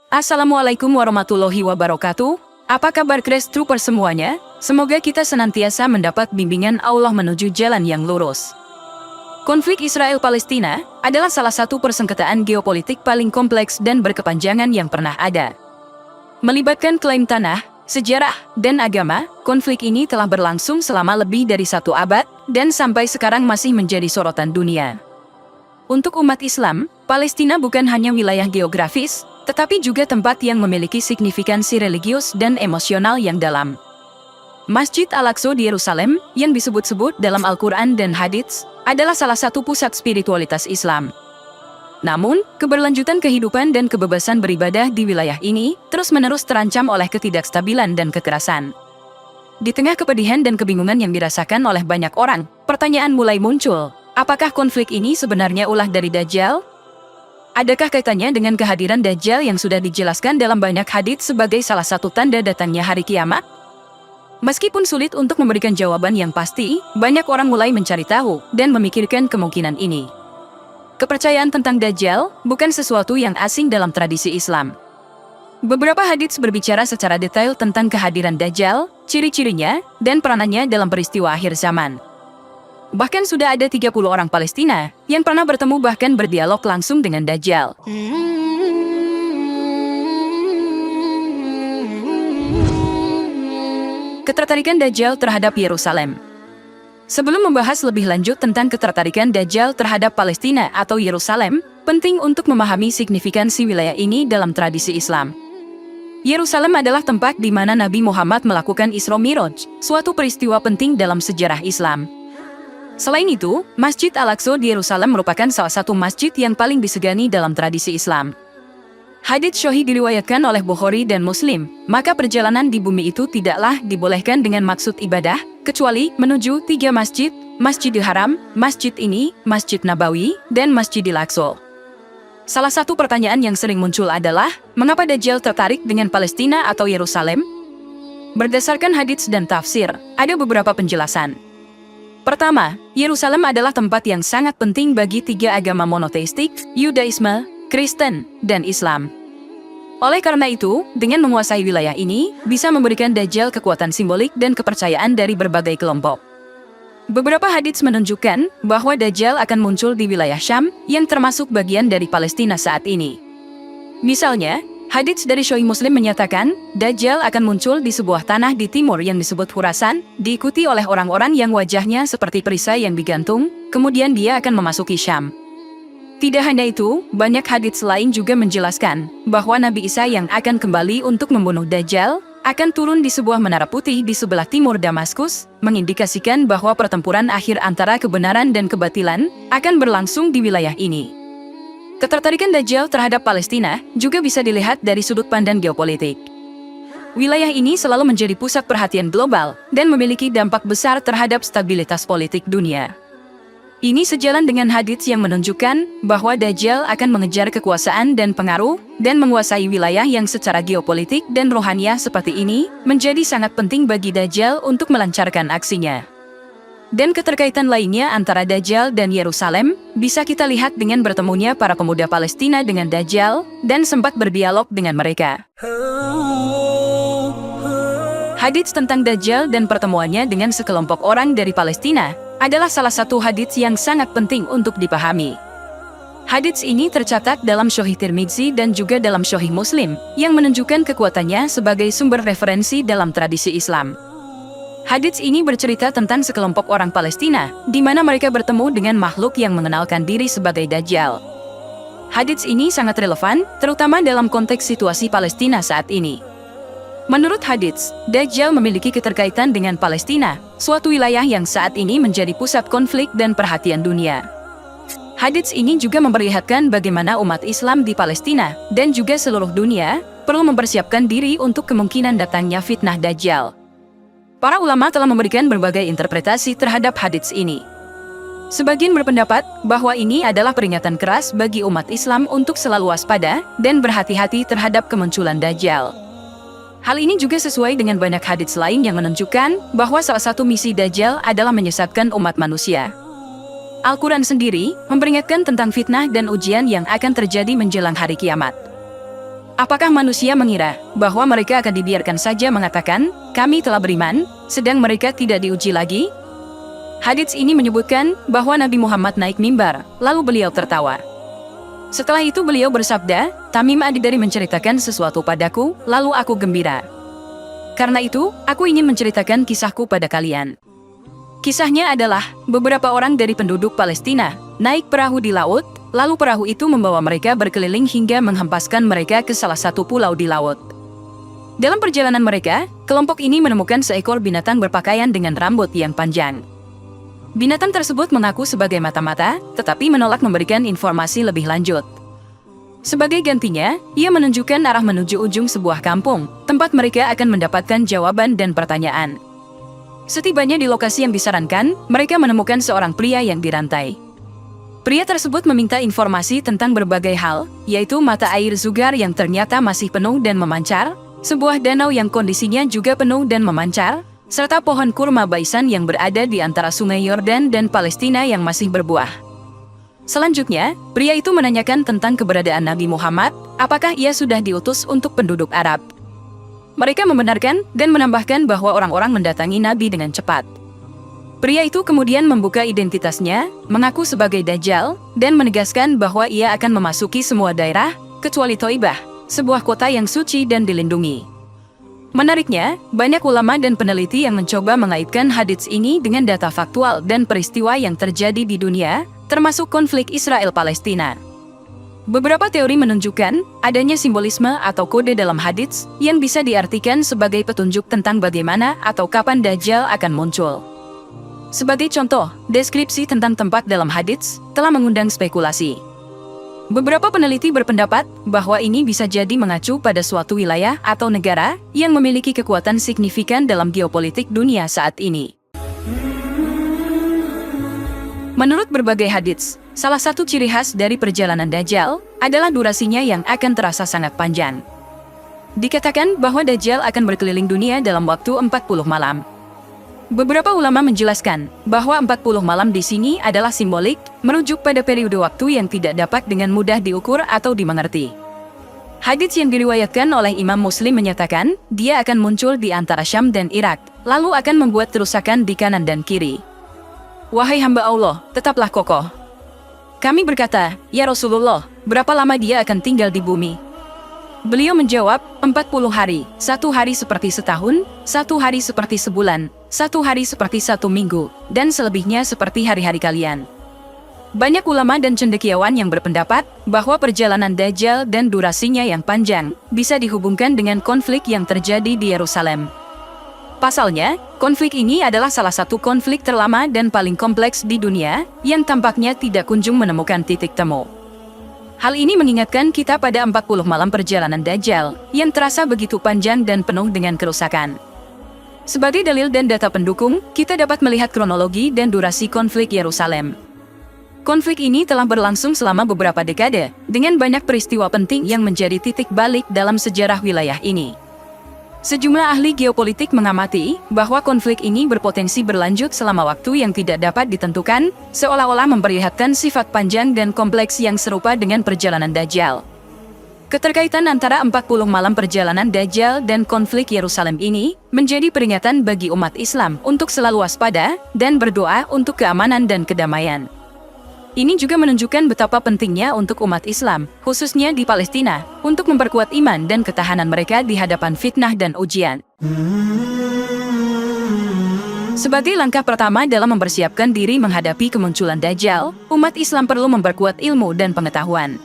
Assalamualaikum warahmatullahi wabarakatuh. Apa kabar Grace Trooper semuanya? Semoga kita senantiasa mendapat bimbingan Allah menuju jalan yang lurus. Konflik Israel-Palestina adalah salah satu persengketaan geopolitik paling kompleks dan berkepanjangan yang pernah ada. Melibatkan klaim tanah, sejarah, dan agama, konflik ini telah berlangsung selama lebih dari 1 abad dan sampai sekarang masih menjadi sorotan dunia. Untuk umat Islam, Palestina bukan hanya wilayah geografis, tetapi juga tempat yang memiliki signifikansi religius dan emosional yang dalam. Masjid Al-Aqsa di Yerusalem, yang disebut-sebut dalam Al-Quran dan Hadits, adalah salah satu pusat spiritualitas Islam. Namun, keberlanjutan kehidupan dan kebebasan beribadah di wilayah ini terus-menerus terancam oleh ketidakstabilan dan kekerasan. Di tengah kepedihan dan kebingungan yang dirasakan oleh banyak orang, pertanyaan mulai muncul, apakah konflik ini sebenarnya ulah dari Dajjal? Adakah kaitannya dengan kehadiran Dajjal yang sudah dijelaskan dalam banyak hadits sebagai salah satu tanda datangnya hari kiamat? Meskipun sulit untuk memberikan jawaban yang pasti, banyak orang mulai mencari tahu dan memikirkan kemungkinan ini. Kepercayaan tentang Dajjal bukan sesuatu yang asing dalam tradisi Islam. Beberapa hadits berbicara secara detail tentang kehadiran Dajjal, ciri-cirinya, dan peranannya dalam peristiwa akhir zaman. Bahkan sudah ada 30 orang Palestina yang pernah bertemu bahkan berdialog langsung dengan Dajjal. Ketertarikan Dajjal terhadap Yerusalem. Sebelum membahas lebih lanjut tentang ketertarikan Dajjal terhadap Palestina atau Yerusalem, penting untuk memahami signifikansi wilayah ini dalam tradisi Islam. Yerusalem adalah tempat di mana Nabi Muhammad melakukan Isra Miraj, suatu peristiwa penting dalam sejarah Islam. Selain itu, Masjid Al-Aqsa di Yerusalem merupakan salah satu masjid yang paling disegani dalam tradisi Islam. Hadits Sahih diriwayatkan oleh Bukhari dan Muslim, maka perjalanan di bumi itu tidaklah dibolehkan dengan maksud ibadah, kecuali menuju 3 masjid, Masjidil Haram, Masjid ini, Masjid Nabawi, dan Masjidil Aqsa. Salah satu pertanyaan yang sering muncul adalah, mengapa Dajjal tertarik dengan Palestina atau Yerusalem? Berdasarkan hadits dan tafsir, ada beberapa penjelasan. Pertama, Yerusalem adalah tempat yang sangat penting bagi 3 agama monoteistik, Yudaisme, Kristen, dan Islam. Oleh karena itu, dengan menguasai wilayah ini, bisa memberikan Dajjal kekuatan simbolik dan kepercayaan dari berbagai kelompok. Beberapa hadits menunjukkan bahwa Dajjal akan muncul di wilayah Syam, yang termasuk bagian dari Palestina saat ini. Misalnya, hadits dari Sahih Muslim menyatakan, Dajjal akan muncul di sebuah tanah di timur yang disebut Khurasan, diikuti oleh orang-orang yang wajahnya seperti perisai yang digantung, kemudian dia akan memasuki Syam. Tidak hanya itu, banyak hadits lain juga menjelaskan bahwa Nabi Isa yang akan kembali untuk membunuh Dajjal, akan turun di sebuah menara putih di sebelah timur Damaskus, mengindikasikan bahwa pertempuran akhir antara kebenaran dan kebatilan akan berlangsung di wilayah ini. Ketertarikan Dajjal terhadap Palestina juga bisa dilihat dari sudut pandang geopolitik. Wilayah ini selalu menjadi pusat perhatian global dan memiliki dampak besar terhadap stabilitas politik dunia. Ini sejalan dengan hadits yang menunjukkan bahwa Dajjal akan mengejar kekuasaan dan pengaruh dan menguasai wilayah yang secara geopolitik dan rohaniah seperti ini menjadi sangat penting bagi Dajjal untuk melancarkan aksinya. Dan keterkaitan lainnya antara Dajjal dan Yerusalem bisa kita lihat dengan bertemunya para pemuda Palestina dengan Dajjal dan sempat berdialog dengan mereka. Hadits tentang Dajjal dan pertemuannya dengan sekelompok orang dari Palestina adalah salah satu hadits yang sangat penting untuk dipahami. Hadits ini tercatat dalam Sahih Tirmidzi dan juga dalam Sahih Muslim, yang menunjukkan kekuatannya sebagai sumber referensi dalam tradisi Islam. Hadits ini bercerita tentang sekelompok orang Palestina, di mana mereka bertemu dengan makhluk yang mengenalkan diri sebagai Dajjal. Hadits ini sangat relevan, terutama dalam konteks situasi Palestina saat ini. Menurut hadits, Dajjal memiliki keterkaitan dengan Palestina, suatu wilayah yang saat ini menjadi pusat konflik dan perhatian dunia. Hadits ini juga memperlihatkan bagaimana umat Islam di Palestina dan juga seluruh dunia perlu mempersiapkan diri untuk kemungkinan datangnya fitnah Dajjal. Para ulama telah memberikan berbagai interpretasi terhadap hadits ini. Sebagian berpendapat bahwa ini adalah peringatan keras bagi umat Islam untuk selalu waspada dan berhati-hati terhadap kemunculan Dajjal. Hal ini juga sesuai dengan banyak hadits lain yang menunjukkan bahwa salah satu misi Dajjal adalah menyesatkan umat manusia. Al-Quran sendiri memperingatkan tentang fitnah dan ujian yang akan terjadi menjelang hari kiamat. Apakah manusia mengira bahwa mereka akan dibiarkan saja mengatakan, kami telah beriman, sedang mereka tidak diuji lagi? Hadits ini menyebutkan bahwa Nabi Muhammad naik mimbar, lalu beliau tertawa. Setelah itu beliau bersabda, Tamim Ad-Dari menceritakan sesuatu padaku, lalu aku gembira. Karena itu, aku ingin menceritakan kisahku pada kalian. Kisahnya adalah, beberapa orang dari penduduk Palestina naik perahu di laut, lalu perahu itu membawa mereka berkeliling hingga menghempaskan mereka ke salah satu pulau di laut. Dalam perjalanan mereka, kelompok ini menemukan seekor binatang berpakaian dengan rambut yang panjang. Binatang tersebut mengaku sebagai mata-mata, tetapi menolak memberikan informasi lebih lanjut. Sebagai gantinya, ia menunjukkan arah menuju ujung sebuah kampung, tempat mereka akan mendapatkan jawaban dan pertanyaan. Setibanya di lokasi yang disarankan, mereka menemukan seorang pria yang dirantai. Pria tersebut meminta informasi tentang berbagai hal, yaitu mata air Zugar yang ternyata masih penuh dan memancar, sebuah danau yang kondisinya juga penuh dan memancar, serta pohon kurma Baisan yang berada di antara sungai Yordan dan Palestina yang masih berbuah. Selanjutnya, pria itu menanyakan tentang keberadaan Nabi Muhammad, apakah ia sudah diutus untuk penduduk Arab. Mereka membenarkan dan menambahkan bahwa orang-orang mendatangi Nabi dengan cepat. Pria itu kemudian membuka identitasnya, mengaku sebagai Dajjal, dan menegaskan bahwa ia akan memasuki semua daerah, kecuali Thaibah, sebuah kota yang suci dan dilindungi. Menariknya, banyak ulama dan peneliti yang mencoba mengaitkan hadits ini dengan data faktual dan peristiwa yang terjadi di dunia, termasuk konflik Israel-Palestina. Beberapa teori menunjukkan adanya simbolisme atau kode dalam hadits yang bisa diartikan sebagai petunjuk tentang bagaimana atau kapan Dajjal akan muncul. Sebagai contoh, deskripsi tentang tempat dalam hadits telah mengundang spekulasi. Beberapa peneliti berpendapat bahwa ini bisa jadi mengacu pada suatu wilayah atau negara yang memiliki kekuatan signifikan dalam geopolitik dunia saat ini. Menurut berbagai hadits, salah satu ciri khas dari perjalanan Dajjal adalah durasinya yang akan terasa sangat panjang. Dikatakan bahwa Dajjal akan berkeliling dunia dalam waktu 40 malam. Beberapa ulama menjelaskan bahwa 40 malam di sini adalah simbolik, merujuk pada periode waktu yang tidak dapat dengan mudah diukur atau dimengerti. Hadits yang diriwayatkan oleh Imam Muslim menyatakan, dia akan muncul di antara Syam dan Irak, lalu akan membuat kerusakan di kanan dan kiri. Wahai hamba Allah, tetaplah kokoh. Kami berkata, ya Rasulullah, berapa lama dia akan tinggal di bumi? Beliau menjawab, 40 hari, satu hari seperti setahun, satu hari seperti sebulan, satu hari seperti satu minggu, dan selebihnya seperti hari-hari kalian. Banyak ulama dan cendekiawan yang berpendapat bahwa perjalanan Dajjal dan durasinya yang panjang bisa dihubungkan dengan konflik yang terjadi di Yerusalem. Pasalnya, konflik ini adalah salah satu konflik terlama dan paling kompleks di dunia yang tampaknya tidak kunjung menemukan titik temu. Hal ini mengingatkan kita pada 40 malam perjalanan Dajjal yang terasa begitu panjang dan penuh dengan kerusakan. Sebagai dalil dan data pendukung, kita dapat melihat kronologi dan durasi konflik Yerusalem. Konflik ini telah berlangsung selama beberapa dekade, dengan banyak peristiwa penting yang menjadi titik balik dalam sejarah wilayah ini. Sejumlah ahli geopolitik mengamati bahwa konflik ini berpotensi berlanjut selama waktu yang tidak dapat ditentukan, seolah-olah memperlihatkan sifat panjang dan kompleks yang serupa dengan perjalanan Dajjal. Keterkaitan antara 40 malam perjalanan Dajjal dan konflik Yerusalem ini menjadi peringatan bagi umat Islam untuk selalu waspada dan berdoa untuk keamanan dan kedamaian. Ini juga menunjukkan betapa pentingnya untuk umat Islam, khususnya di Palestina, untuk memperkuat iman dan ketahanan mereka di hadapan fitnah dan ujian. Sebagai langkah pertama dalam mempersiapkan diri menghadapi kemunculan Dajjal, umat Islam perlu memperkuat ilmu dan pengetahuan.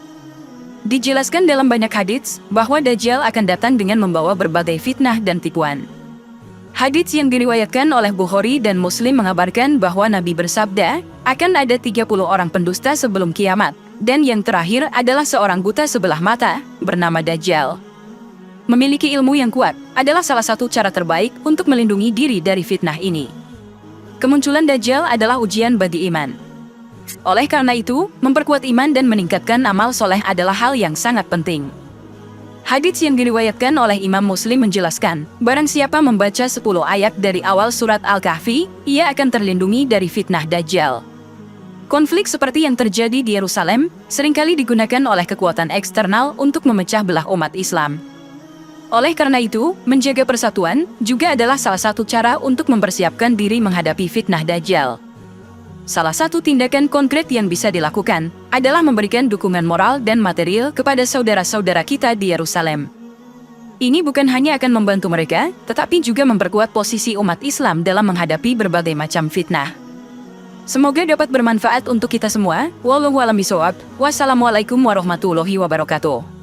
Dijelaskan dalam banyak hadits bahwa Dajjal akan datang dengan membawa berbagai fitnah dan tipuan. Hadits yang diriwayatkan oleh Bukhari dan Muslim mengabarkan bahwa Nabi bersabda, akan ada 30 orang pendusta sebelum kiamat, dan yang terakhir adalah seorang buta sebelah mata, bernama Dajjal. Memiliki ilmu yang kuat adalah salah satu cara terbaik untuk melindungi diri dari fitnah ini. Kemunculan Dajjal adalah ujian bagi iman. Oleh karena itu, memperkuat iman dan meningkatkan amal soleh adalah hal yang sangat penting. Hadits yang diriwayatkan oleh Imam Muslim menjelaskan, barang siapa membaca 10 ayat dari awal surat Al-Kahfi, ia akan terlindungi dari fitnah Dajjal. Konflik seperti yang terjadi di Yerusalem seringkali digunakan oleh kekuatan eksternal untuk memecah belah umat Islam. Oleh karena itu, menjaga persatuan juga adalah salah satu cara untuk mempersiapkan diri menghadapi fitnah Dajjal. Salah satu tindakan konkret yang bisa dilakukan adalah memberikan dukungan moral dan material kepada saudara-saudara kita di Yerusalem. Ini bukan hanya akan membantu mereka, tetapi juga memperkuat posisi umat Islam dalam menghadapi berbagai macam fitnah. Semoga dapat bermanfaat untuk kita semua. Wallahu a'lam bishawab. Wassalamualaikum warahmatullahi wabarakatuh.